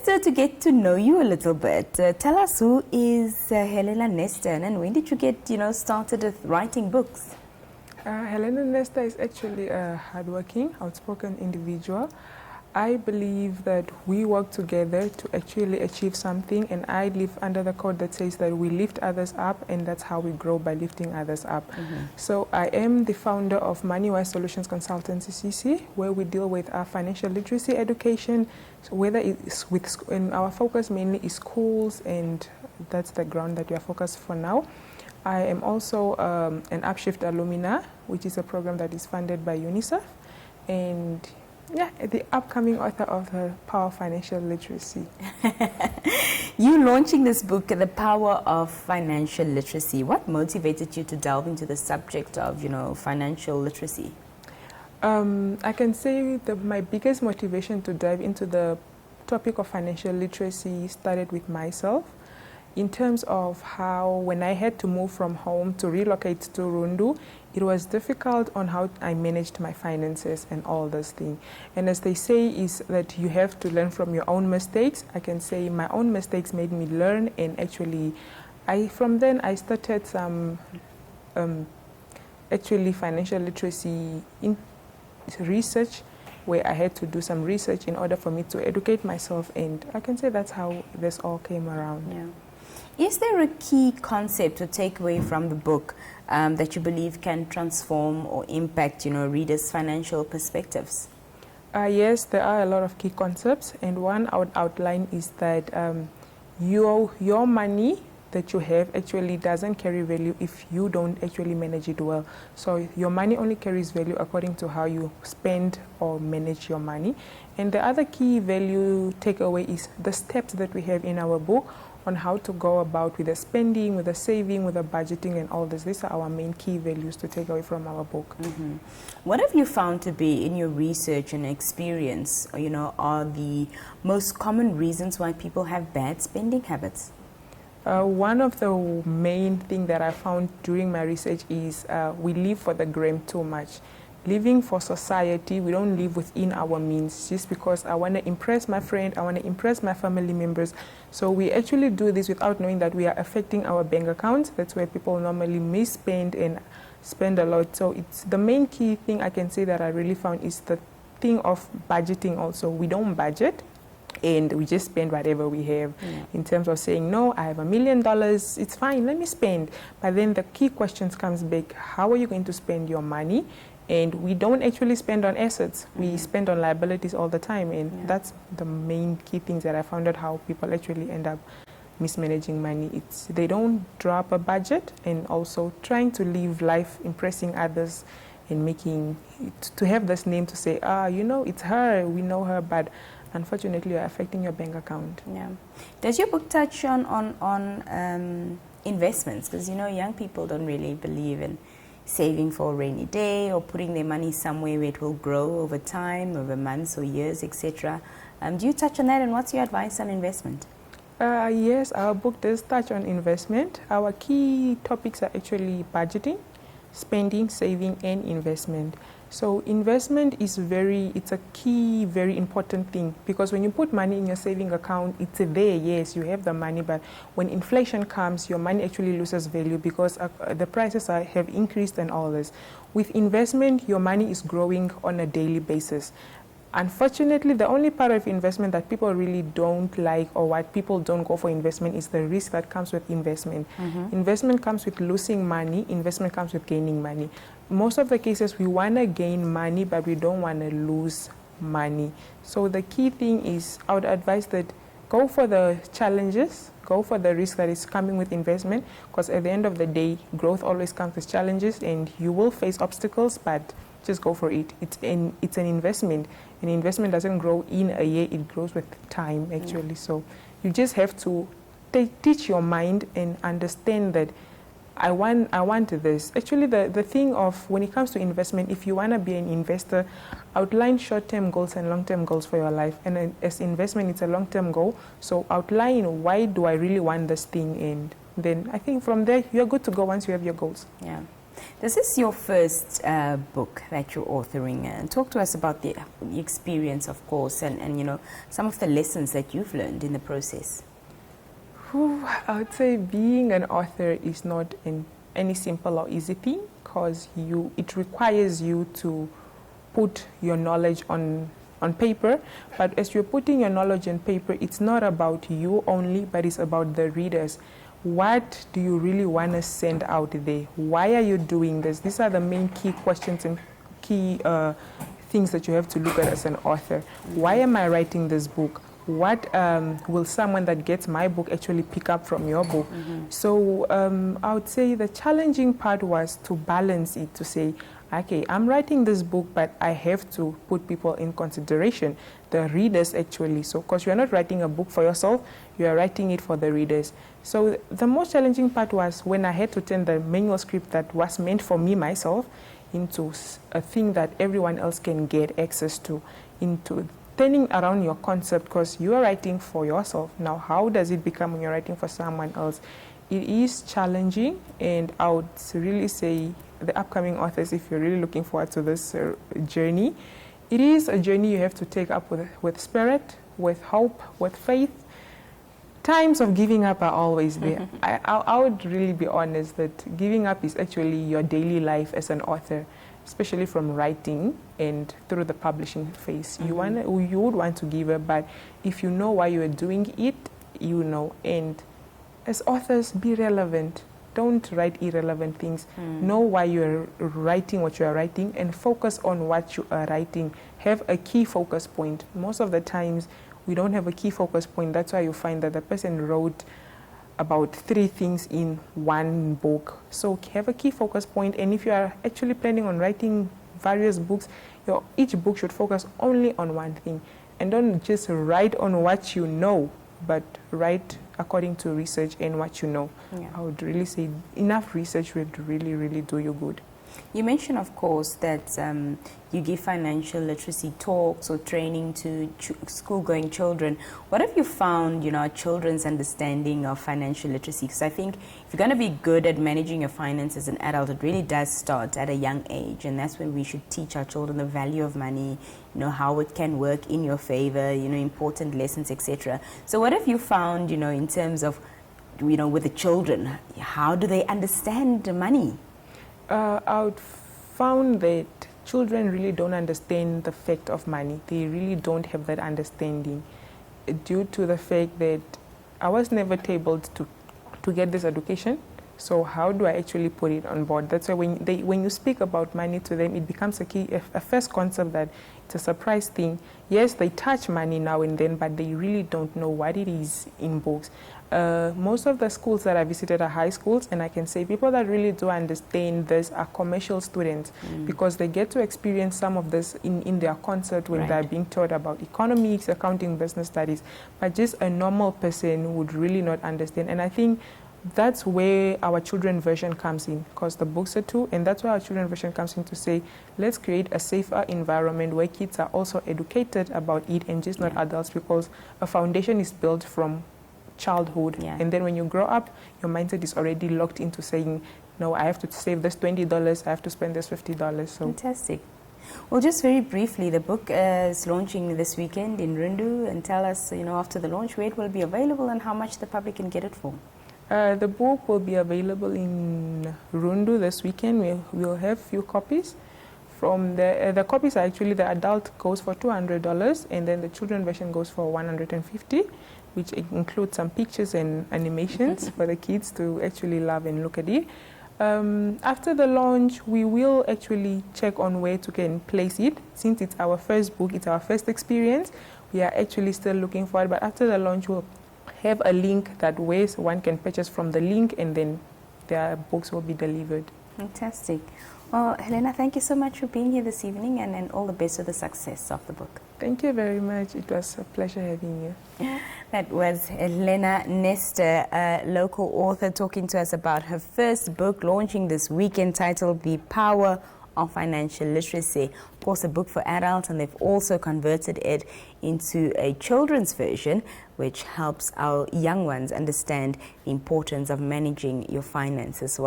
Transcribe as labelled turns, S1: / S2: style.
S1: Just to get to know you a little bit, tell us, who is Helena Nestor, and when did you get, started with writing books?
S2: Helena Nestor is actually a hardworking, outspoken individual. I believe that we work together to actually achieve something, and I live under the code that says that we lift others up, and that's how we grow, by lifting others up. So I am the founder of MoneyWise Solutions Consultancy CC, where we deal with our financial literacy education, so whether it's and our focus mainly is schools, and that's the ground that we are focused for now. I am also an Upshift alumna, which is a program that is funded by UNICEF, and yeah, the upcoming author of The Power of Financial Literacy.
S1: You launching this book, The Power of Financial Literacy. What motivated you to delve into the subject of, financial literacy?
S2: I can say that my biggest motivation to dive into the topic of financial literacy started with myself, in terms of how, when I had to move from home to relocate to Rundu, it was difficult on how I managed my finances and all those things. And as they say, is that you have to learn from your own mistakes. I can say my own mistakes made me learn, and actually, from then I started some actually financial literacy in research, where I had to do some research in order for me to educate myself, and I can say that's how this all came around.
S1: Yeah. Is there a key concept or takeaway from the book that you believe can transform or impact, readers' financial perspectives?
S2: Yes, there are a lot of key concepts, and one I would outline is that your money that you have actually doesn't carry value if you don't actually manage it well. So your money only carries value according to how you spend or manage your money. And the other key value takeaway is the steps that we have in our book on how to go about with the spending, with the saving, with the budgeting, and all this. These are our main key values to take away from our book.
S1: What have you found to be, in your research and experience, are the most common reasons why people have bad spending habits?
S2: One of the main things that I found during my research is we live for the gram too much. Living for society, we don't live within our means, just because I want to impress my friend, I want to impress my family members. So we actually do this without knowing that we are affecting our bank accounts. That's where people normally misspend and spend a lot. So it's the main key thing I can say that I really found is the thing of budgeting also. We don't budget, and we just spend whatever we have. In terms of saying, no, I have $1 million, it's fine, let me spend. But then the key questions comes back, how are you going to spend your money? And we don't actually spend on assets. We spend on liabilities all the time. And that's the main key things that I found out how people actually end up mismanaging money. It's they don't draw up a budget, and also trying to live life impressing others and making it, to have this name to say, it's her, we know her, but unfortunately you're affecting your bank account.
S1: Yeah. Does your book touch on investments? Because young people don't really believe in saving for a rainy day or putting their money somewhere where it will grow over time, over months or years, etc. Do you touch on that, and what's your advice on investment?
S2: Yes, our book does touch on investment. Our key topics are actually budgeting, spending, saving, and investment. So investment is it's a key, very important thing, because when you put money in your saving account, it's there, yes, you have the money, but when inflation comes, your money actually loses value because the prices have increased and all this. With investment, your money is growing on a daily basis. Unfortunately, the only part of investment that people really don't like, or why people don't go for investment, is the risk that comes with investment. Investment comes with losing money. Investment comes with gaining money. Most of the cases, we want to gain money, but we don't want to lose money. So the key thing is, I would advise that go for the challenges, go for the risk that is coming with investment, because at the end of the day, growth always comes with challenges, and you will face obstacles, but just go for it. It's an investment. An investment doesn't grow in a year, it grows with time, actually. So you just have to teach your mind and understand that I want this. Actually, the thing of, when it comes to investment, if you want to be an investor, outline short-term goals and long-term goals for your life. And as investment, it's a long-term goal. So outline, why do I really want this thing? And then I think from there, you're good to go once you have your goals.
S1: Yeah. This is your first book that you're authoring. Talk to us about the experience, of course, and you know, some of the lessons that you've learned in the process.
S2: I would say being an author is not any simple or easy thing, because it requires you to put your knowledge on paper. But as you're putting your knowledge on paper, it's not about you only, but it's about the readers. What do you really want to send out there? Why are you doing this? These are the main key questions and key things that you have to look at as an author. Why am I writing this book? What will someone that gets my book actually pick up from your book? So I would say the challenging part was to balance it, to say, okay, I'm writing this book, but I have to put people in consideration, the readers actually. So, because you're not writing a book for yourself, you are writing it for the readers. So the most challenging part was when I had to turn the manuscript that was meant for me myself into a thing that everyone else can get access to, into turning around your concept, because you are writing for yourself. Now, how does it become when you're writing for someone else? It is challenging, and I would really say the upcoming authors, if you're really looking forward to this journey, it is a journey you have to take up with spirit, with hope, with faith. Times of giving up are always there. I would really be honest that giving up is actually your daily life as an author, especially from writing and through the publishing phase. You would want to give up, but if you know why you are doing it, you know. And as authors, be relevant. Don't write irrelevant things. Know why you're writing what you are writing and focus on what you are writing. Have a key focus point. Most of the times, we don't have a key focus point. That's why you find that the person wrote about 3 things in one book. So have a key focus point, and if you are actually planning on writing various books, each book should focus only on one thing. And don't just write on what you know, but write according to research and what you know. Yeah. I would really say enough research would really, really do you good.
S1: You mentioned, of course, that you give financial literacy talks or training to school-going children. What have you found, you know, children's understanding of financial literacy? Because I think if you're going to be good at managing your finances as an adult, it really does start at a young age, and that's when we should teach our children the value of money, you know, how it can work in your favor, you know, important lessons, etc. So what have you found, you know, in terms of, you know, with the children, how do they understand money?
S2: I found that children really don't understand the fact of money. They really don't have that understanding due to the fact that I was never able to get this education. So how do I actually put it on board? That's why when you speak about money to them, it becomes a first concept that it's a surprise thing. Yes, they touch money now and then, but they really don't know what it is in books. Most of the schools that I visited are high schools, and I can say people that really do understand this are commercial students, because they get to experience some of this in their concept when they're being taught about economics, accounting, business studies. But just a normal person would really not understand. And I think that's where our children version comes in, because the books are too, and that's where our children version comes in, to say, let's create a safer environment where kids are also educated about it and just not adults, because a foundation is built from childhood. And then when you grow up, your mindset is already locked into saying, no, I have to save this $20, I have to spend this $50. So
S1: fantastic. Well, just very briefly, the book is launching this weekend in Rundu, and tell us, you know, after the launch, where it will be available and how much the public can get it for.
S2: The book will be available in Rundu this weekend. We'll have few copies. From the copies are actually, the adult goes for $200, and then the children version goes for $150, which includes some pictures and animations for the kids to actually love and look at it. After the launch, we will actually check on where to can place it. Since it's our first book, it's our first experience, we are actually still looking for it. But after the launch, we'll have a link that way so one can purchase from the link, and then their books will be delivered.
S1: Fantastic. Well, Helena, thank you so much for being here this evening, and all the best with the success of the book.
S2: Thank you very much. It was a pleasure having you.
S1: That was Helena Nestor, a local author, talking to us about her first book launching this weekend, titled The Power of Financial Literacy. Of course, a book for adults, and they've also converted it into a children's version, which helps our young ones understand the importance of managing your finances.